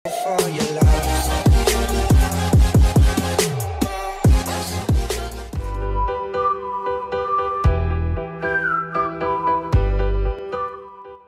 for your love.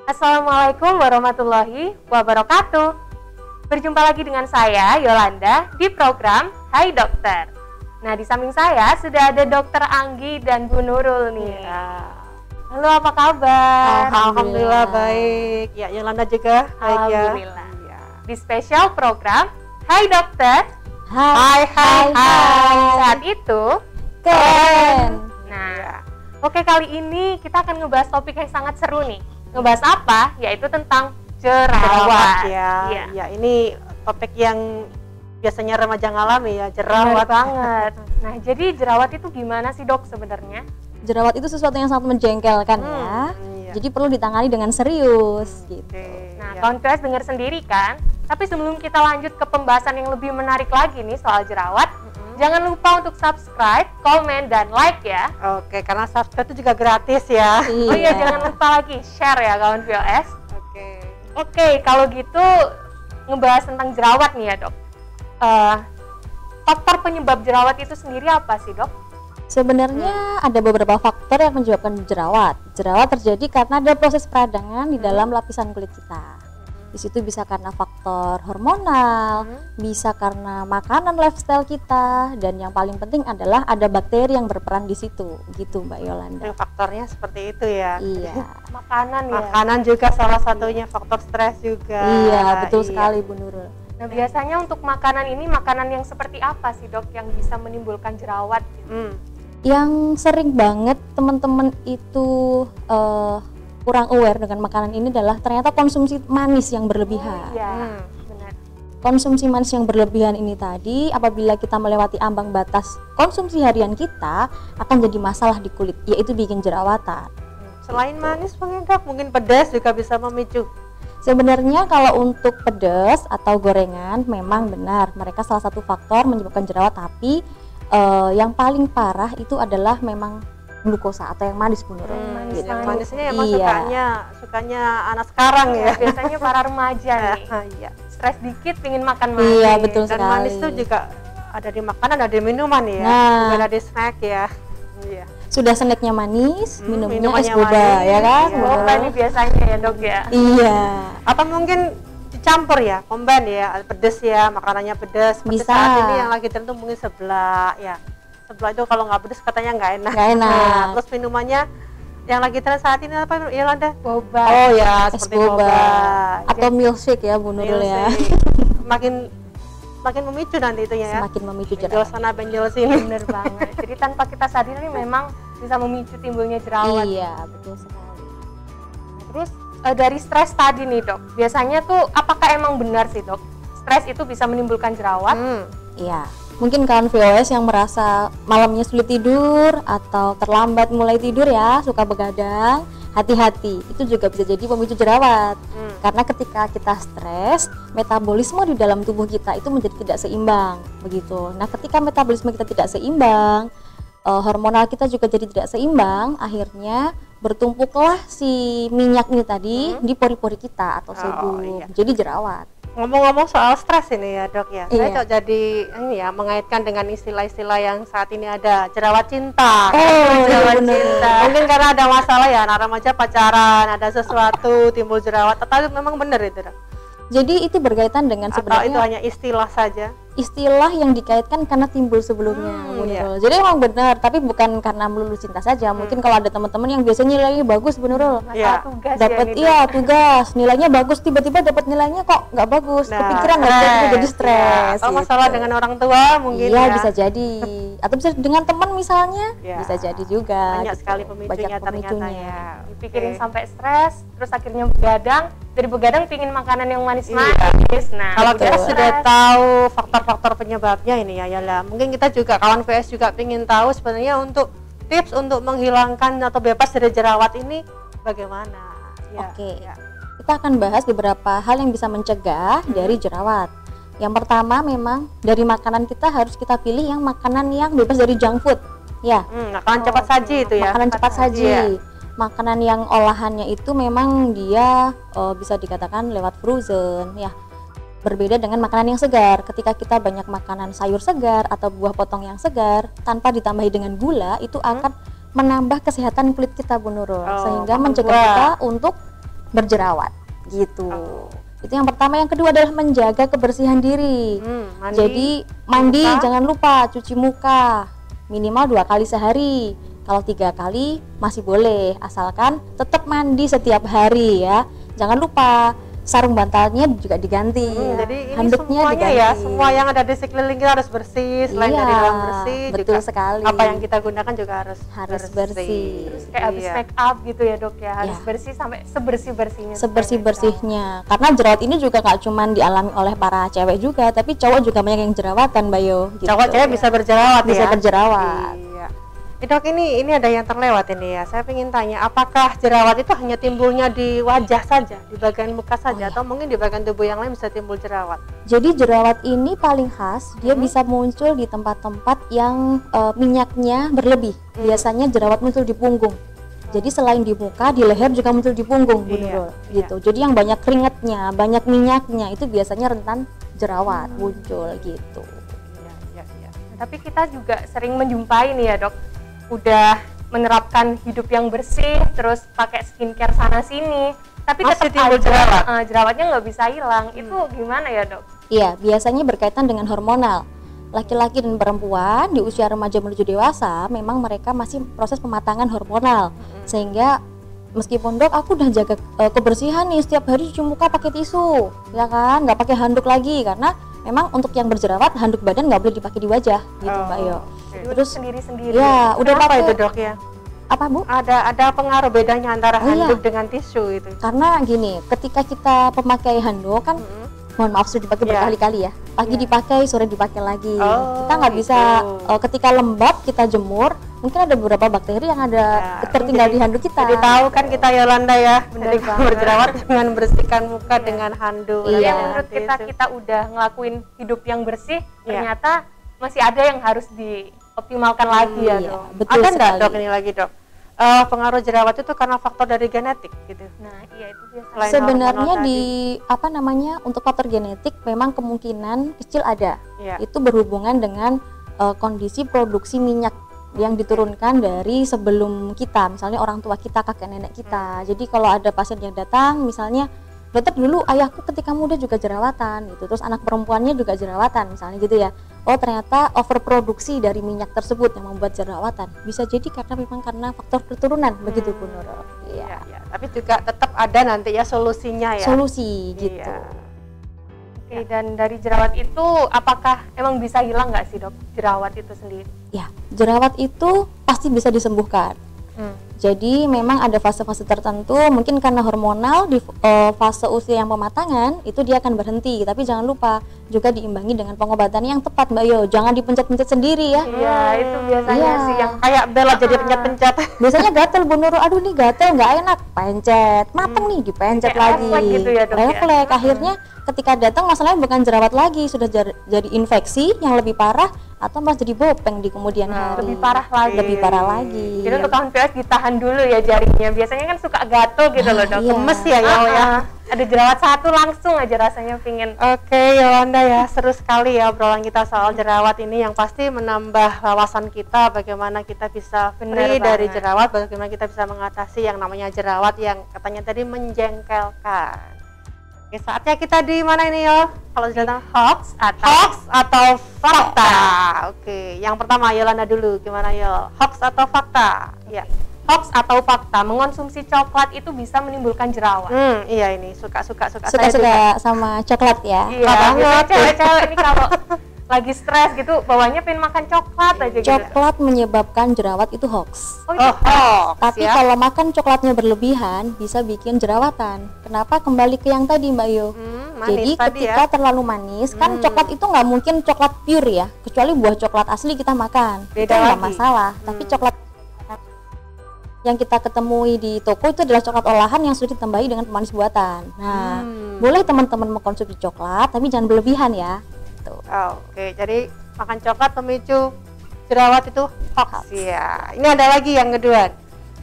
Assalamualaikum warahmatullahi wabarakatuh. Berjumpa lagi dengan saya Yolanda di program Hai Dokter. Nah, di samping saya sudah ada Dokter Anggi dan Bu Nurul nih. Ya. Halo, apa kabar? Alhamdulillah baik. Ya, Yolanda juga baik ya. Alhamdulillah. Ya. Di spesial program Hai Dokter. Hai. Saat itu Keren. Nah, oke, kali ini kita akan ngebahas topik yang sangat seru nih. Ngebahas apa? Yaitu tentang jerawat. Ya. Iya. Ya, ini topik yang biasanya remaja ngalami ya, Benar jerawat banget. Nah, jadi jerawat itu gimana sih, Dok, sebenarnya? Jerawat itu sesuatu yang sangat menjengkelkan ya. Iya. Jadi perlu ditangani dengan serius gitu. Oke, Nah, ya. kawan PS dengar sendiri kan? Tapi sebelum kita lanjut ke pembahasan yang lebih menarik lagi nih soal jerawat, jangan lupa untuk subscribe, komen, dan like ya. Oke, karena subscribe itu juga gratis ya. Oh iya, jangan lupa lagi share ya kawan PS. Oke. Oke, kalau gitu ngebahas tentang jerawat nih ya, Dok. Faktor penyebab jerawat itu sendiri apa sih, Dok? Sebenarnya ada beberapa faktor yang menyebabkan jerawat. Jerawat terjadi karena ada proses peradangan di dalam lapisan kulit kita. Di situ bisa karena faktor hormonal, bisa karena makanan, lifestyle kita, dan yang paling penting adalah ada bakteri yang berperan di situ, gitu Mbak Yolanda. Yang faktornya seperti itu ya. Iya, Makanan ya. Makanan juga salah satunya, faktor stres juga. iya betul Iya. sekali Bu Nurul. Nah, biasanya untuk makanan ini makanan yang seperti apa sih, Dok, yang bisa menimbulkan jerawat gitu? Yang sering banget teman-teman itu kurang aware dengan makanan ini adalah ternyata konsumsi manis yang berlebihan. Iya, benar. Konsumsi manis yang berlebihan ini tadi, apabila kita melewati ambang batas konsumsi harian kita, akan jadi masalah di kulit, yaitu bikin jerawatan. Selain manis mungkin pedas juga bisa memicu. Sebenarnya kalau untuk pedas atau gorengan memang benar, mereka salah satu faktor menyebabkan jerawat, tapi yang paling parah itu adalah memang glukosa atau yang manis Bu Nurul. Yang manisnya emang Iya. sukanya anak sekarang ya. Biasanya para remaja nih, Iya. stres dikit pengen makan manis. Iya betul Dan sekali. manis itu juga ada di makanan, ada di minuman ya. Nah. Juga ada di snack ya. Iya. Sudah snacknya manis, minumnya es minumannya boba manis, ya kan? iya. Bu Boba Nurul? nih biasanya ya, Dok ya. Iya. Atau mungkin dicampur ya, combine ya, pedes ya, makanannya pedes. Seperti Bisa. saat ini yang lagi tren tuh mungkin seblak ya. Seblak itu kalau nggak pedes katanya nggak enak. Nggak enak. Nah, terus minumannya yang lagi tren saat ini apa Yolanda? Boba. Oh ya, Es seperti boba boba. atau milkshake ya Bu Nurul ya. Makin memicu nanti itunya ya. Semakin memicu Benjol jerawat. sana benjol sini. Bener banget. Jadi tanpa kita sadari memang bisa memicu timbulnya jerawat. Iya, betul sekali. Terus dari stres tadi nih, Dok, biasanya tuh apakah emang benar sih, Dok, stres itu bisa menimbulkan jerawat? Iya. Mungkin kawan VOS yang merasa malamnya sulit tidur atau terlambat mulai tidur ya, suka begadang, hati-hati. Itu juga bisa jadi pemicu jerawat. Karena ketika kita stres, metabolisme di dalam tubuh kita itu menjadi tidak seimbang, begitu. Nah, ketika metabolisme kita tidak seimbang, hormonal kita juga jadi tidak seimbang, akhirnya bertumpuklah si minyak ini tadi di pori-pori kita atau sebum. iya. Jadi jerawat. Ngomong-ngomong soal stres ini ya Dok ya, saya Iya. kok jadi ini ya mengaitkan dengan istilah-istilah yang saat ini ada, jerawat cinta. Oh, jerawat bener. cinta. Mungkin karena ada masalah ya, anak remaja pacaran, ada sesuatu timbul jerawat. Atau memang benar itu Dok? Jadi itu berkaitan dengan Atau itu sebenarnya hanya istilah saja? istilah yang dikaitkan karena timbul sebelumnya. Bu iya. Nurul. Jadi emang benar, tapi bukan karena melulu cinta saja. Mungkin kalau ada teman-teman yang biasanya nilainya bagus, Bu Nurul, Masalah Iya. tugas dapat ya nih, iya tugas, nilainya bagus, tiba-tiba dapat nilainya kok nggak bagus, kepikiran nggak stres, jadi stres. Atau masalah gitu. dengan orang tua mungkin Iya ya. bisa jadi, atau bisa dengan teman misalnya, Ya. bisa jadi juga. Banyak gitu. sekali pemicunya Banyak ternyata pemicunya. ya. Dipikirin Oke. sampai stres, terus akhirnya begadang. Dari begadang pingin makanan yang manis-manis. Nah, Kalau udah kita stres. sudah tahu faktor-faktor penyebabnya ini ya Yala, mungkin kita juga kawan VS juga ingin tahu sebenarnya untuk tips untuk menghilangkan atau bebas dari jerawat ini bagaimana? Ya, Oke. ya. Kita akan bahas beberapa hal yang bisa mencegah dari jerawat. Yang pertama memang dari makanan kita harus kita pilih yang makanan yang bebas dari junk food. Ya, Makanan cepat saji itu ya. makanan cepat saji. ya. Makanan yang olahannya itu memang dia bisa dikatakan lewat frozen ya. berbeda dengan makanan yang segar. Ketika kita banyak makanan sayur segar atau buah potong yang segar tanpa ditambahi dengan gula, itu akan menambah kesehatan kulit kita, Bu Nurul, sehingga mencegah kita untuk berjerawat gitu. Itu yang pertama. Yang kedua adalah menjaga kebersihan diri. Mandi. Jadi mandi jangan lupa cuci muka minimal 2 kali sehari. Kalau 3 kali masih boleh, asalkan tetap mandi setiap hari ya. Jangan lupa sarung bantalnya juga diganti. Jadi ini handuknya semuanya diganti. ya, semua yang ada di sekeliling kita harus bersih. Selain Iya, dari dalam bersih, betul juga sekali. apa yang kita gunakan juga harus bersih. Terus kayak habis Iya. make up gitu ya dok ya, harus Iya. bersih sampai sebersih-bersihnya. Sebersih-bersihnya. Karena jerawat ini juga nggak cuma dialami oleh para cewek juga, tapi cowok juga banyak yang jerawatan, Mbak Yo. Gitu. Cowok cewek bisa berjerawat Bisa ya. berjerawat. Iya. Dok, ini ada yang terlewat ini ya. Saya ingin tanya, apakah jerawat itu hanya timbulnya di wajah saja, di bagian muka saja, atau mungkin di bagian tubuh yang lain bisa timbul jerawat? Jadi jerawat ini paling khas, dia bisa muncul di tempat-tempat yang minyaknya berlebih. Biasanya jerawat muncul di punggung. Jadi selain di muka, di leher juga muncul di punggung, Bu Nurul, gitu. Jadi yang banyak keringatnya, banyak minyaknya, itu biasanya rentan jerawat muncul gitu. Iya. Tapi kita juga sering menjumpai nih ya dok, udah menerapkan hidup yang bersih, terus pakai skincare sana sini, tapi Masih tetap timbul aja jerawat. jerawatnya nggak bisa hilang. Itu gimana ya dok? Iya, biasanya berkaitan dengan hormonal. Laki-laki dan perempuan di usia remaja menuju dewasa, memang mereka masih proses pematangan hormonal. Sehingga meskipun dok, aku udah jaga kebersihan nih, setiap hari cuci muka pakai tisu, ya kan, nggak pakai handuk lagi, karena memang untuk yang berjerawat handuk badan nggak boleh dipakai di wajah, gitu Mbak Yo. Terus sendiri-sendiri. Ya, udah Kenapa pakai itu dok ya? apa Bu? Ada pengaruh bedanya antara Oh, iya. handuk dengan tisu itu? Karena gini, ketika kita pemakai handuk kan, mohon maaf sudah dipakai Iya. berkali-kali ya. Pagi dipakai, sore dipakai lagi. Oh, Kita nggak bisa gitu. ketika lembab kita jemur, mungkin ada beberapa bakteri yang ada tertinggal di handuk kita. Jadi tahu kan kita Yolanda ya, Bener ketika banget. berjerawat dengan membersihkan muka dengan handuk. Iya. Ya dengan menurut tisu. kita udah ngelakuin hidup yang bersih, Iya. ternyata masih ada yang harus dioptimalkan lagi ya Iya, dok. betul Ada nggak sekali. dok ini lagi dok? Pengaruh jerawat itu karena faktor dari genetik gitu. Nah iya itu biasanya. Selain Sebenarnya hormonal di apa namanya, untuk faktor genetik memang kemungkinan kecil ada. Iya. Itu berhubungan dengan kondisi produksi minyak yang diturunkan dari sebelum kita, misalnya orang tua kita, kakek nenek kita. Jadi kalau ada pasien yang datang, misalnya dokter dulu ayahku ketika muda juga jerawatan gitu, terus anak perempuannya juga jerawatan misalnya gitu ya. Oh ternyata overproduksi dari minyak tersebut yang membuat jerawatan. Bisa jadi karena faktor keturunan, begitu Bu Nurul. Iya. Iya. Tapi juga tetap ada nanti ya solusinya ya. Solusi gitu. Iya. Oke, dan dari jerawat itu apakah emang bisa hilang nggak sih dok jerawat itu sendiri? Ya, jerawat itu pasti bisa disembuhkan. Jadi memang ada fase-fase tertentu, mungkin karena hormonal di fase usia yang pematangan itu dia akan berhenti. Tapi jangan lupa juga diimbangi dengan pengobatan yang tepat, Mbak Yo. Jangan dipencet-pencet sendiri ya. Iya itu biasanya Iya. sih yang Kayak Bella jadi pencet-pencet. Biasanya gatel Bu Nurul, aduh nih gatel nggak enak, pencet, mateng nih dipencet Kayak lagi. refleks gitu ya, Dok, ya? Refleks, akhirnya ketika datang masalahnya bukan jerawat lagi, sudah jadi infeksi yang lebih parah atau malah jadi bopeng di kemudian hari. lebih parah lagi. Lebih parah lagi. Jadi untuk kawan PS ditahan dulu ya jarinya. Biasanya kan suka gatel gitu loh dok. Iya. Gemes ya ya. Ada jerawat satu langsung aja rasanya pingin. Oke Yolanda ya, seru sekali ya obrolan kita soal jerawat ini yang pasti menambah wawasan kita bagaimana kita bisa Bener free dari banget. jerawat, bagaimana kita bisa mengatasi yang namanya jerawat yang katanya tadi menjengkelkan. Oke, saatnya kita di mana ini yo? Kalau sudah tahu hoax atau fakta. Oke, yang pertama Yolanda dulu, gimana yo? Hoax atau fakta? Ya. Hoax atau fakta, mengonsumsi coklat itu bisa menimbulkan jerawat. Iya ini suka-suka saya juga. Suka-suka sama coklat ya. Iya, banget. biasanya cewek-cewek ini kalau lagi stres gitu, bawahnya pengen makan coklat aja gitu. Coklat menyebabkan jerawat itu hoax. Oh, itu hoax Tapi ya. kalau makan coklatnya berlebihan bisa bikin jerawatan. Kenapa? Kembali ke yang tadi Mbak Yo. Manis Jadi tadi ketika ya. terlalu manis, kan coklat itu nggak mungkin coklat pure ya, kecuali buah coklat asli kita makan. Beda Itu nggak lagi. masalah. Tapi coklat yang kita ketemui di toko itu adalah coklat olahan yang sudah ditambahi dengan pemanis buatan. Nah, boleh teman-teman mengkonsumsi coklat, tapi jangan berlebihan ya. Tuh. Oke, jadi makan coklat pemicu jerawat itu hoax ya. Ini ada lagi yang kedua.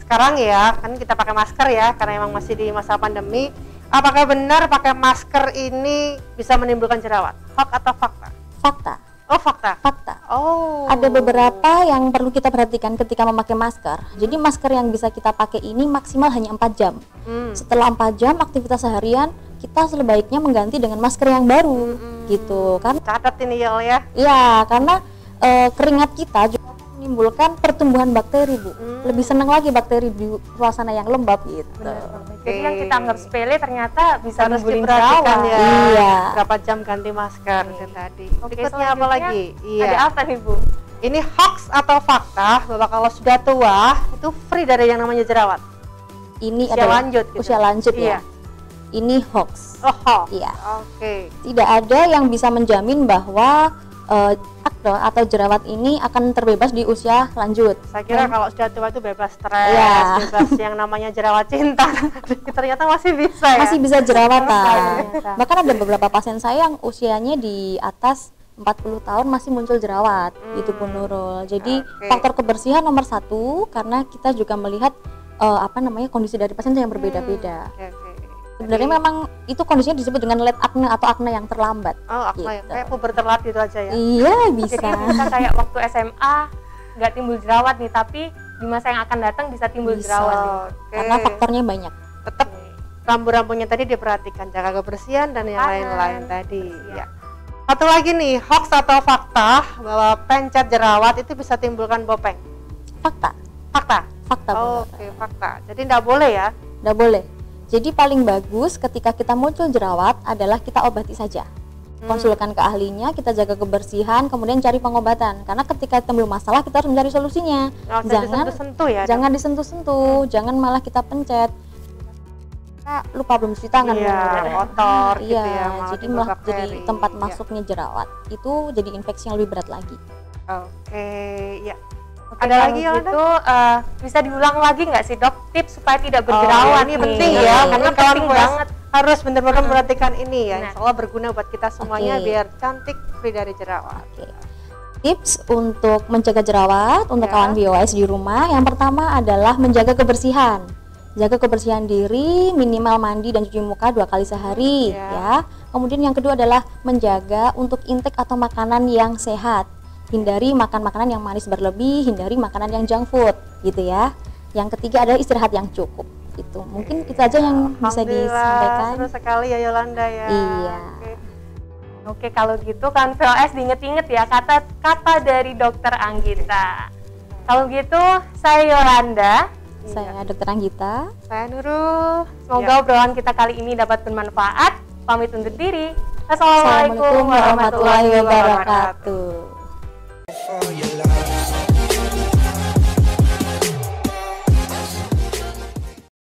Sekarang ya, kan kita pakai masker ya, karena emang masih di masa pandemi. apakah benar pakai masker ini bisa menimbulkan jerawat? Hoax atau fakta? Fakta. Oh, fakta. Fakta. Oh. Ada beberapa yang perlu kita perhatikan ketika memakai masker. Jadi masker yang bisa kita pakai ini maksimal hanya 4 jam. Setelah 4 jam aktivitas seharian, kita sebaiknya mengganti dengan masker yang baru gitu. Kan Catat ini ya. ya, karena keringat kita juga menimbulkan pertumbuhan bakteri, Bu. Lebih senang lagi bakteri di suasana yang lembab gitu. Jadi yang kita anggap sepele ternyata bisa Harus nimbulin diperhatikan jerawat. ya. Iya. Berapa jam ganti masker itu tadi. Oke, Berikutnya apa selanjutnya lagi? Iya. Ada apa nih, Bu? Ini hoax atau fakta bahwa kalau sudah tua itu free dari yang namanya jerawat? Ini Usia adalah lanjut gitu. usia lanjut Iya. ya. Ini hoax. Oh, hoax. Iya. Oke. Tidak ada yang bisa menjamin bahwa akne atau jerawat ini akan terbebas di usia lanjut. Saya kira kalau sudah tua itu bebas stres, Iya. bebas yang namanya jerawat cinta. Ternyata masih bisa ya. Masih bisa jerawatan. Ternyata. Bahkan ada beberapa pasien saya yang usianya di atas 40 tahun masih muncul jerawat, itu pun Nurul. Jadi Oke. faktor kebersihan nomor 1 karena kita juga melihat kondisi dari pasien yang berbeda-beda. Oke. Sebenarnya memang itu kondisinya disebut dengan late acne atau acne yang terlambat. Oh, akne Gitu. kayak puber telat gitu aja ya. Iya Jadi bisa. bisa kayak waktu SMA nggak timbul jerawat nih, tapi di masa yang akan datang bisa timbul Bisa. jerawat nih. Oke. Karena faktornya banyak. Tetap rambu-rambunya tadi diperhatikan, jaga kebersihan dan yang Panas. lain-lain tadi. Iya. Ya. Satu lagi nih, hoax atau fakta bahwa pencet jerawat itu bisa timbulkan bopeng. Fakta. Fakta. Fakta benar. Oke, fakta. Jadi nggak boleh ya. Nggak boleh. Jadi paling bagus ketika kita muncul jerawat adalah kita obati saja. Konsulkan ke ahlinya, kita jaga kebersihan, kemudian cari pengobatan. Karena ketika timbul masalah kita harus mencari solusinya. Nggak usah disentuh-sentuh ya. Jangan disentuh-sentuh, jangan malah kita pencet. Kita lupa belum cuci tangan. Iya, Nurul. kotor gitu Iya, ya. malah jadi timbul malah bakteri. jadi tempat Iya. masuknya jerawat. Itu jadi infeksi yang lebih berat lagi. Oke, ya. Oke, Ada kalau lagi, Yolanda? gitu bisa diulang lagi nggak sih, Dok, tips supaya tidak Oh, berjerawat ini nih? penting Iya, ya, ini karena penting kawan puas banget. harus benar-benar memperhatikan ini ya. Benar. Insya Allah berguna buat kita semuanya Oke. biar cantik, free dari jerawat. Oke. Tips untuk menjaga jerawat untuk Ya. kawan VOS di rumah, yang pertama adalah menjaga kebersihan. Jaga kebersihan diri, minimal mandi dan cuci muka 2 kali sehari Ya. ya. Kemudian yang kedua adalah menjaga untuk intake atau makanan yang sehat. Hindari makan makanan yang manis berlebih, hindari makanan yang junk food gitu ya. Yang ketiga adalah istirahat yang cukup. Itu mungkin itu aja yang bisa Alhamdulillah, disampaikan. seru sekali ya Yolanda ya. Iya. Oke. Oke, kalau gitu kan VOS diinget-inget ya kata dari Dokter Anggita. Kalau gitu saya Yolanda. Saya Dr. Anggita. Saya Nurul. Semoga Ya. obrolan kita kali ini dapat bermanfaat. Pamit undur diri. Assalamualaikum Assalamualaikum warahmatullahi wabarakatuh. For you.